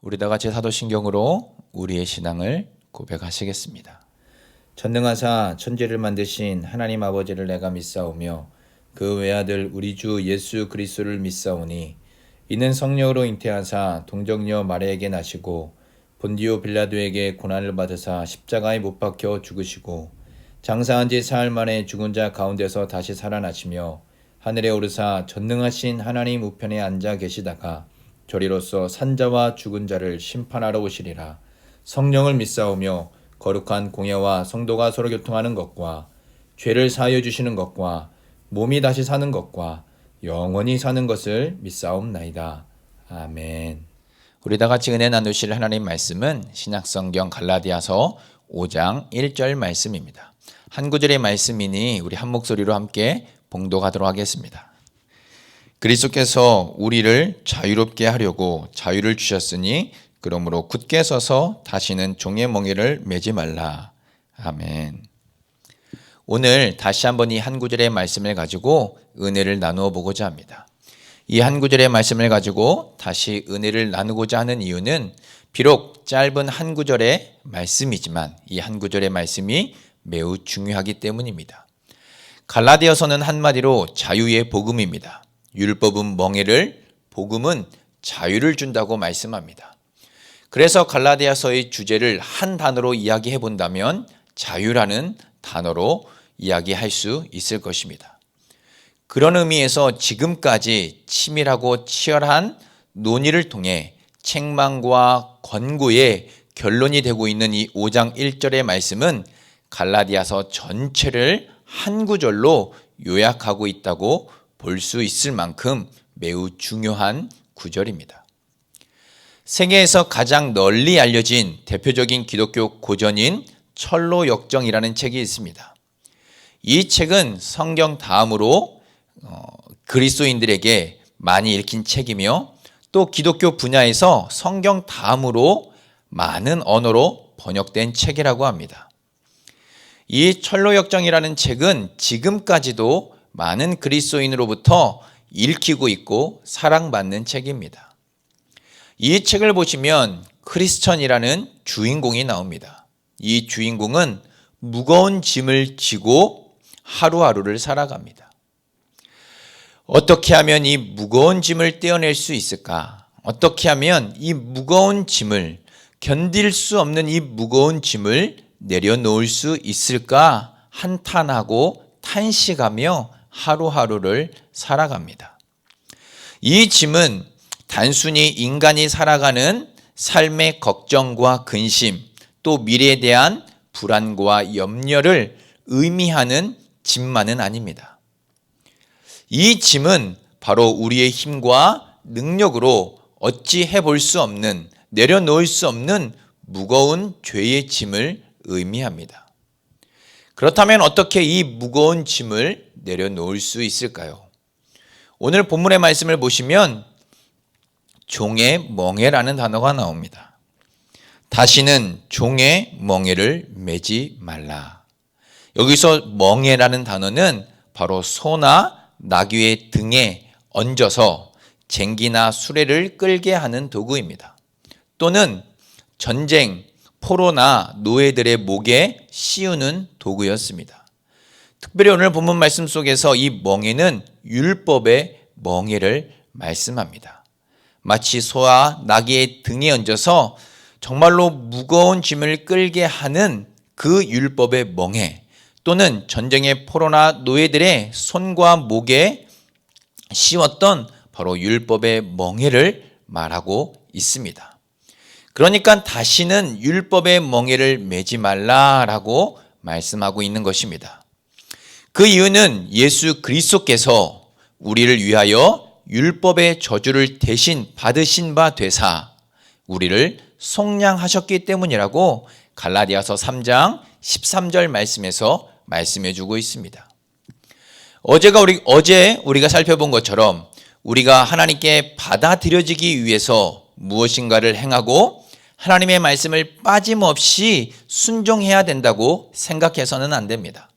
우리 다 같이 사도신경으로 우리의 신앙을 고백하시겠습니다. 전능하사 천지를 만드신 하나님 아버지를 내가 믿사오며 그 외아들 우리 주 예수 그리스도를 믿사오니 이는 성령으로 잉태하사 동정녀 마리아에게 나시고 본디오 빌라도에게 고난을 받으사 십자가에 못 박혀 죽으시고 장사한 지 사흘 만에 죽은 자 가운데서 다시 살아나시며 하늘에 오르사 전능하신 하나님 우편에 앉아 계시다가 저리로서 산자와 죽은 자를 심판하러 오시리라. 성령을 믿사오며 거룩한 공예와 성도가 서로 교통하는 것과 죄를 사하여 주시는 것과 몸이 다시 사는 것과 영원히 사는 것을 믿사옵나이다. 아멘. 우리 다 같이 은혜 나누실 하나님 말씀은 신약성경 갈라디아서 5장 1절 말씀입니다. 한 구절의 말씀이니 우리 한 목소리로 함께 봉독하도록 하겠습니다. 그리스도께서 우리를 자유롭게 하려고 자유를 주셨으니 그러므로 굳게 서서 다시는 종의 멍에를 매지 말라. 아멘. 오늘 다시 한번 이 한 구절의 말씀을 가지고 은혜를 나누어 보고자 합니다. 이 한 구절의 말씀을 가지고 다시 은혜를 나누고자 하는 이유는 비록 짧은 한 구절의 말씀이지만 이 한 구절의 말씀이 매우 중요하기 때문입니다. 갈라디아서는 한마디로 자유의 복음입니다. 율법은 멍에를, 복음은 자유를 준다고 말씀합니다. 그래서 갈라디아서의 주제를 한 단어로 이야기해 본다면 자유라는 단어로 이야기할 수 있을 것입니다. 그런 의미에서 지금까지 치밀하고 치열한 논의를 통해 책망과 권고의 결론이 되고 있는 이 5장 1절의 말씀은 갈라디아서 전체를 한 구절로 요약하고 있다고 볼 수 있을 만큼 매우 중요한 구절입니다. 세계에서 가장 널리 알려진 대표적인 기독교 고전인 철로역정이라는 책이 있습니다. 이 책은 성경 다음으로 그리스도인들에게 많이 읽힌 책이며 또 기독교 분야에서 성경 다음으로 많은 언어로 번역된 책이라고 합니다. 이 철로역정이라는 책은 지금까지도 많은 그리스도인으로부터 읽히고 있고 사랑받는 책입니다. 이 책을 보시면 크리스천이라는 주인공이 나옵니다. 이 주인공은 무거운 짐을 지고 하루하루를 살아갑니다. 어떻게 하면 이 무거운 짐을 떼어낼 수 있을까? 어떻게 하면 이 무거운 짐을 견딜 수 없는 이 무거운 짐을 내려놓을 수 있을까? 한탄하고 탄식하며 하루하루를 살아갑니다. 이 짐은 단순히 인간이 살아가는 삶의 걱정과 근심, 또 미래에 대한 불안과 염려를 의미하는 짐만은 아닙니다. 이 짐은 바로 우리의 힘과 능력으로 어찌 해볼 수 없는, 내려놓을 수 없는 무거운 죄의 짐을 의미합니다. 그렇다면 어떻게 이 무거운 짐을 내려놓을 수 있을까요? 오늘 본문의 말씀을 보시면 종의 멍에라는 단어가 나옵니다. 다시는 종의 멍에를 매지 말라. 여기서 멍에라는 단어는 바로 소나 나귀의 등에 얹어서 쟁기나 수레를 끌게 하는 도구입니다. 또는 전쟁, 포로나 노예들의 목에 씌우는 도구였습니다. 특별히 오늘 본문 말씀 속에서 이 멍에는 율법의 멍에를 말씀합니다. 마치 소와 나귀의 등에 얹어서 정말로 무거운 짐을 끌게 하는 그 율법의 멍에, 또는 전쟁의 포로나 노예들의 손과 목에 씌웠던 바로 율법의 멍에를 말하고 있습니다. 그러니까 다시는 율법의 멍에를 매지 말라라고 말씀하고 있는 것입니다. 그 이유는 예수 그리스도께서 우리를 위하여 율법의 저주를 대신 받으신 바 되사 우리를 속량하셨기 때문이라고 갈라디아서 3장 13절 말씀에서 말씀해 주고 있습니다. 어제 우리가 살펴본 것처럼 우리가 하나님께 받아들여지기 위해서 무엇인가를 행하고 하나님의 말씀을 빠짐없이 순종해야 된다고 생각해서는 안 됩니다.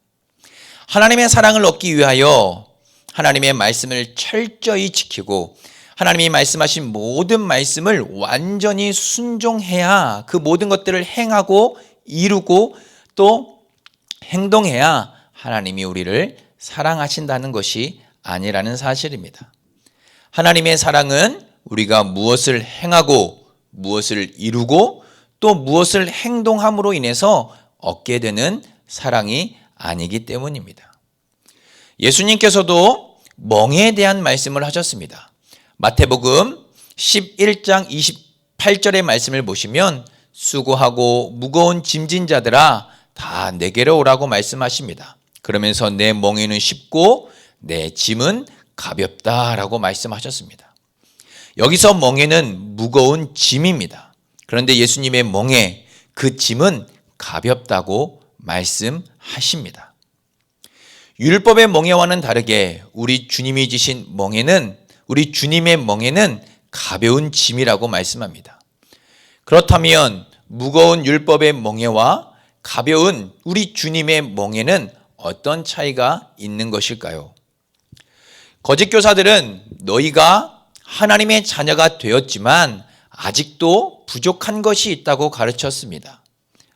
하나님의 사랑을 얻기 위하여 하나님의 말씀을 철저히 지키고 하나님이 말씀하신 모든 말씀을 완전히 순종해야, 그 모든 것들을 행하고 이루고 또 행동해야 하나님이 우리를 사랑하신다는 것이 아니라는 사실입니다. 하나님의 사랑은 우리가 무엇을 행하고 무엇을 이루고 또 무엇을 행동함으로 인해서 얻게 되는 사랑이 아니기 때문입니다. 예수님께서도 멍에에 대한 말씀을 하셨습니다. 마태복음 11장 28절의 말씀을 보시면 수고하고 무거운 짐진 자들아 다 내게로 오라고 말씀하십니다. 그러면서 내 멍에는 쉽고 내 짐은 가볍다라고 말씀하셨습니다. 여기서 멍에는 무거운 짐입니다. 그런데 예수님의 멍에, 그 짐은 가볍다고 말씀하십니다. 율법의 멍에와는 다르게 우리 주님이 지신 멍에는, 우리 주님의 멍에는 가벼운 짐이라고 말씀합니다. 그렇다면 무거운 율법의 멍에와 가벼운 우리 주님의 멍에는 어떤 차이가 있는 것일까요? 거짓 교사들은 너희가 하나님의 자녀가 되었지만 아직도 부족한 것이 있다고 가르쳤습니다.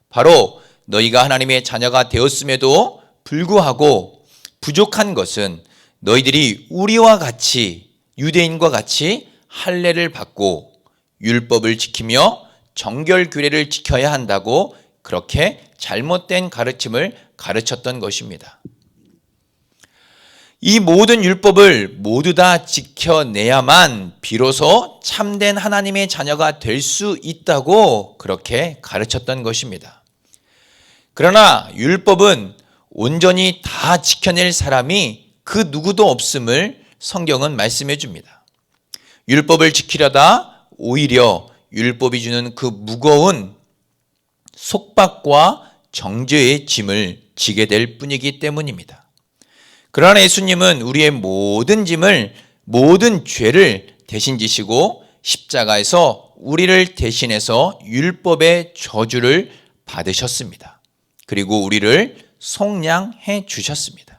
바로 너희가 하나님의 자녀가 되었음에도 불구하고 부족한 것은 너희들이 우리와 같이, 유대인과 같이 할례를 받고 율법을 지키며 정결 규례를 지켜야 한다고 그렇게 잘못된 가르침을 가르쳤던 것입니다. 이 모든 율법을 모두 다 지켜내야만 비로소 참된 하나님의 자녀가 될 수 있다고 그렇게 가르쳤던 것입니다. 그러나 율법은 온전히 다 지켜낼 사람이 그 누구도 없음을 성경은 말씀해 줍니다. 율법을 지키려다 오히려 율법이 주는 그 무거운 속박과 정죄의 짐을 지게 될 뿐이기 때문입니다. 그러나 예수님은 우리의 모든 짐을, 모든 죄를 대신 지시고 십자가에서 우리를 대신해서 율법의 저주를 받으셨습니다. 그리고 우리를 속량해 주셨습니다.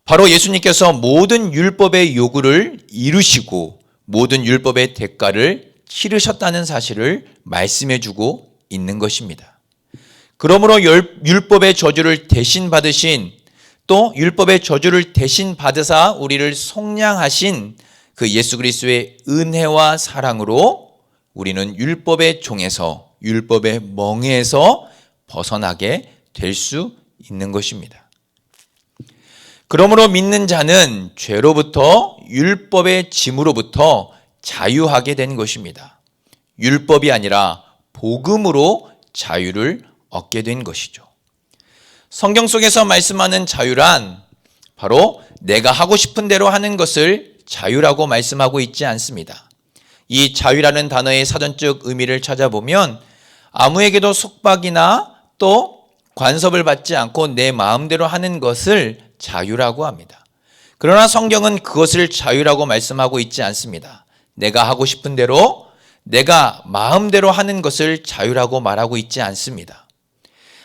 바로 예수님께서 모든 율법의 요구를 이루시고 모든 율법의 대가를 치르셨다는 사실을 말씀해 주고 있는 것입니다. 그러므로 율법의 저주를 대신 받으신, 또 율법의 저주를 대신 받으사 우리를 속량하신 그 예수 그리스도의 은혜와 사랑으로 우리는 율법의 종에서, 율법의 멍에에서 벗어나게 될 수 있는 것입니다. 그러므로 믿는 자는 죄로부터, 율법의 짐으로부터 자유하게 된 것입니다. 율법이 아니라 복음으로 자유를 얻게 된 것이죠. 성경 속에서 말씀하는 자유란 바로 내가 하고 싶은 대로 하는 것을 자유라고 말씀하고 있지 않습니다. 이 자유라는 단어의 사전적 의미를 찾아보면 아무에게도 속박이나 또 관섭을 받지 않고 내 마음대로 하는 것을 자유라고 합니다. 그러나 성경은 그것을 자유라고 말씀하고 있지 않습니다. 내가 하고 싶은 대로, 내가 마음대로 하는 것을 자유라고 말하고 있지 않습니다.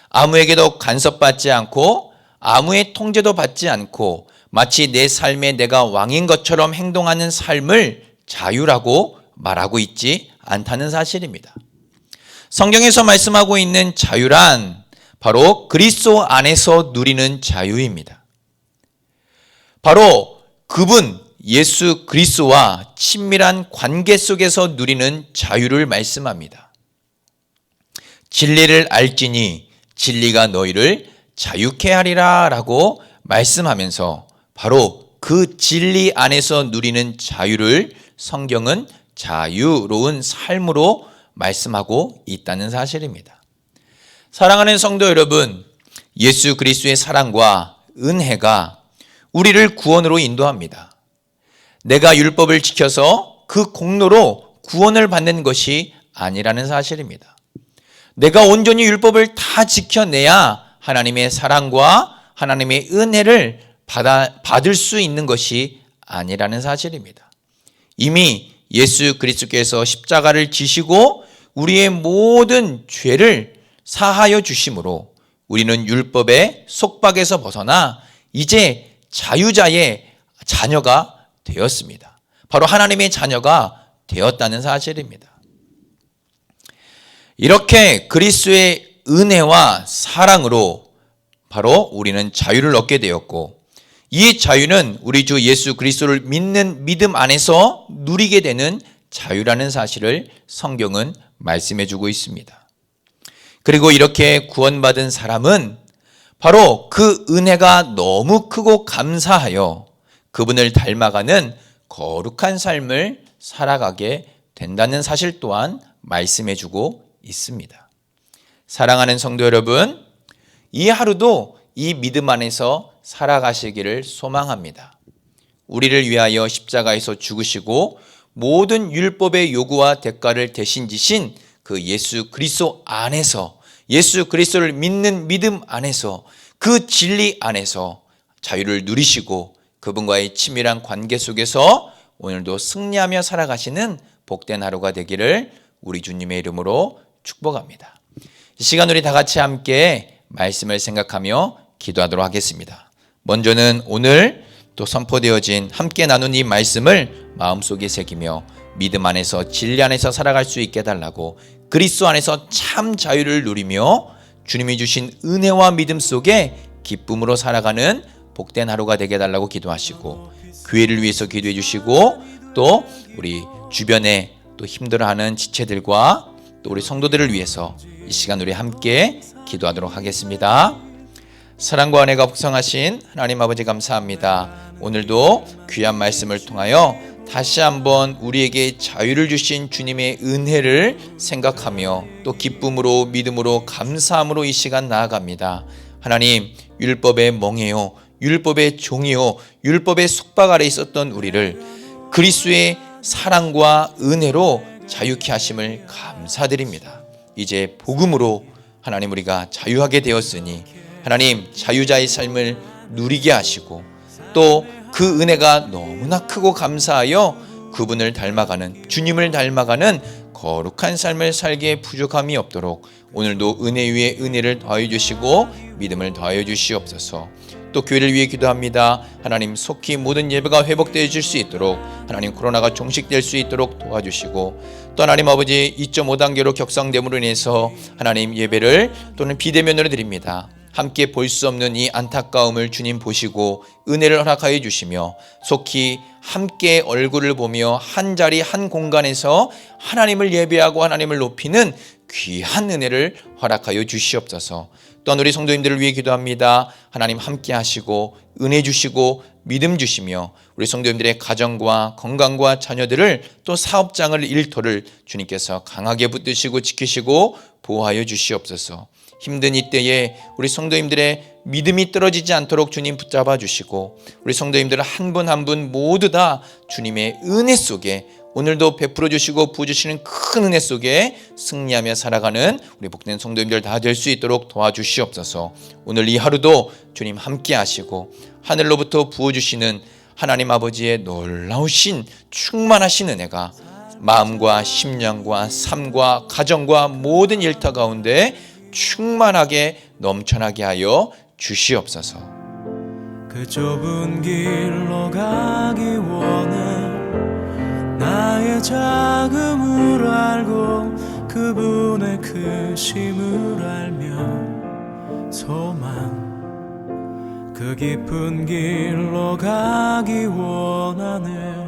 아무에게도 간섭받지 않고 아무의 통제도 받지 않고 마치 내 삶에 내가 왕인 것처럼 행동하는 삶을 자유라고 말하고 있지 않다는 사실입니다. 성경에서 말씀하고 있는 자유란 바로 그리스도 안에서 누리는 자유입니다. 바로 그분 예수 그리스도와 친밀한 관계 속에서 누리는 자유를 말씀합니다. 진리를 알지니 진리가 너희를 자유케 하리라 라고 말씀하면서 바로 그 진리 안에서 누리는 자유를 성경은 자유로운 삶으로 말씀하고 있다는 사실입니다. 사랑하는 성도 여러분, 예수 그리스도의 사랑과 은혜가 우리를 구원으로 인도합니다. 내가 율법을 지켜서 그 공로로 구원을 받는 것이 아니라는 사실입니다. 내가 온전히 율법을 다 지켜내야 하나님의 사랑과 하나님의 은혜를 받을 수 있는 것이 아니라는 사실입니다. 이미 예수 그리스도께서 십자가를 지시고 우리의 모든 죄를 사하여 주심으로 우리는 율법의 속박에서 벗어나 이제 자유자의 자녀가 되었습니다. 바로 하나님의 자녀가 되었다는 사실입니다. 이렇게 그리스도의 은혜와 사랑으로 바로 우리는 자유를 얻게 되었고, 이 자유는 우리 주 예수 그리스도를 믿는 믿음 안에서 누리게 되는 자유라는 사실을 성경은 말씀해 주고 있습니다. 그리고 이렇게 구원받은 사람은 바로 그 은혜가 너무 크고 감사하여 그분을 닮아가는 거룩한 삶을 살아가게 된다는 사실 또한 말씀해 주고 있습니다. 사랑하는 성도 여러분, 이 하루도 이 믿음 안에서 살아가시기를 소망합니다. 우리를 위하여 십자가에서 죽으시고 모든 율법의 요구와 대가를 대신 지신 그 예수 그리스도 안에서, 예수 그리스도를 믿는 믿음 안에서, 그 진리 안에서 자유를 누리시고 그분과의 친밀한 관계 속에서 오늘도 승리하며 살아가시는 복된 하루가 되기를 우리 주님의 이름으로 축복합니다. 이 시간 우리 다 같이 함께 말씀을 생각하며 기도하도록 하겠습니다. 먼저는 오늘 또 선포되어진 함께 나눈 이 말씀을 마음속에 새기며 믿음 안에서 진리 안에서 살아갈 수 있게 해달라고, 그리스도 안에서 참 자유를 누리며 주님이 주신 은혜와 믿음 속에 기쁨으로 살아가는 복된 하루가 되게 해달라고 기도하시고, 교회를 위해서 기도해 주시고, 또 우리 주변에 또 힘들어하는 지체들과 또 우리 성도들을 위해서 이 시간 우리 함께 기도하도록 하겠습니다. 사랑과 은혜가 풍성하신 하나님 아버지 감사합니다. 오늘도 귀한 말씀을 통하여 다시 한번 우리에게 자유를 주신 주님의 은혜를 생각하며 또 기쁨으로 믿음으로 감사함으로 이 시간 나아갑니다. 하나님, 율법의 멍에요, 율법의 종이요, 율법의 속박 아래 있었던 우리를 그리스도의 사랑과 은혜로 자유케 하심을 감사드립니다. 이제 복음으로 하나님 우리가 자유하게 되었으니 하나님 자유자의 삶을 누리게 하시고 또 그 은혜가 너무나 크고 감사하여 그분을 닮아가는, 주님을 닮아가는 거룩한 삶을 살기에 부족함이 없도록 오늘도 은혜 위에 은혜를 더하여 주시고 믿음을 더하여 주시옵소서. 또 교회를 위해 기도합니다. 하나님 속히 모든 예배가 회복되어 줄 수 있도록, 하나님 코로나가 종식될 수 있도록 도와주시고, 또 하나님 아버지 2.5단계로 격상됨으로 인해서 하나님 예배를 또는 비대면으로 드립니다. 함께 볼 수 없는 이 안타까움을 주님 보시고 은혜를 허락하여 주시며 속히 함께 얼굴을 보며 한 자리 한 공간에서 하나님을 예배하고 하나님을 높이는 귀한 은혜를 허락하여 주시옵소서. 또한 우리 성도님들을 위해 기도합니다. 하나님 함께 하시고 은혜 주시고 믿음 주시며 우리 성도님들의 가정과 건강과 자녀들을 또 사업장을 일터를 주님께서 강하게 붙드시고 지키시고 보호하여 주시옵소서. 힘든 이때에 우리 성도님들의 믿음이 떨어지지 않도록 주님 붙잡아 주시고 우리 성도님들 한 분 한 분 모두 다 주님의 은혜 속에 오늘도 베풀어 주시고 부어주시는 큰 은혜 속에 승리하며 살아가는 우리 복된 성도님들 다 될 수 있도록 도와주시옵소서. 오늘 이 하루도 주님 함께 하시고 하늘로부터 부어주시는 하나님 아버지의 놀라우신 충만하신 은혜가 마음과 심령과 삶과 가정과 모든 일터 가운데 충만하게 넘쳐나게 하여 주시옵소서. 그 좁은 길로 가기 원해 나의 작음을 알고 그분의 크심을 알며 소망 그 깊은 길로 가기 원하네.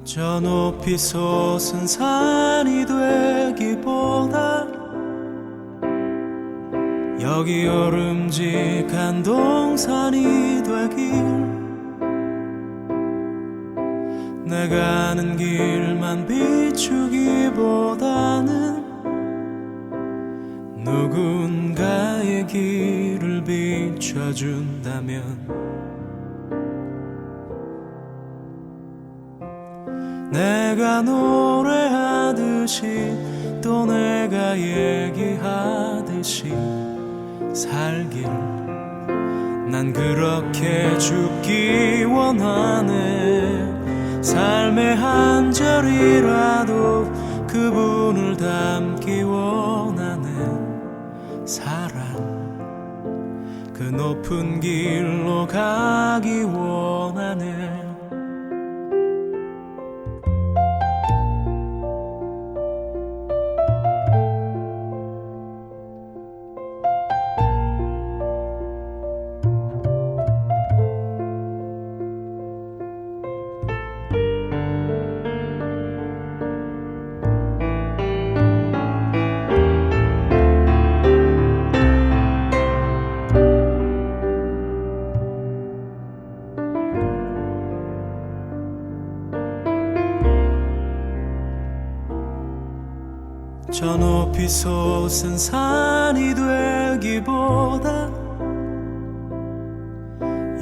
저 높이 솟은 산이 되기보다 여기 오름직한 동산이 되길 내가 아는 길만 비추기보다는 누군가의 길을 비춰준다면 내가 노래하듯이 또 내가 얘기하듯이 살길 난 그렇게 죽기 원하네. 삶의 한 절이라도 그분을 닮기 원하는 사랑, 그 높은 길로 가기 원하네. 저 높이 솟은 산이 되기보다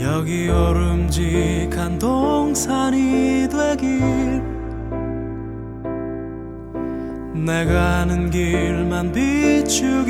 여기 오름직한 동산이 되길, 내가 아는 길만 비추기보다는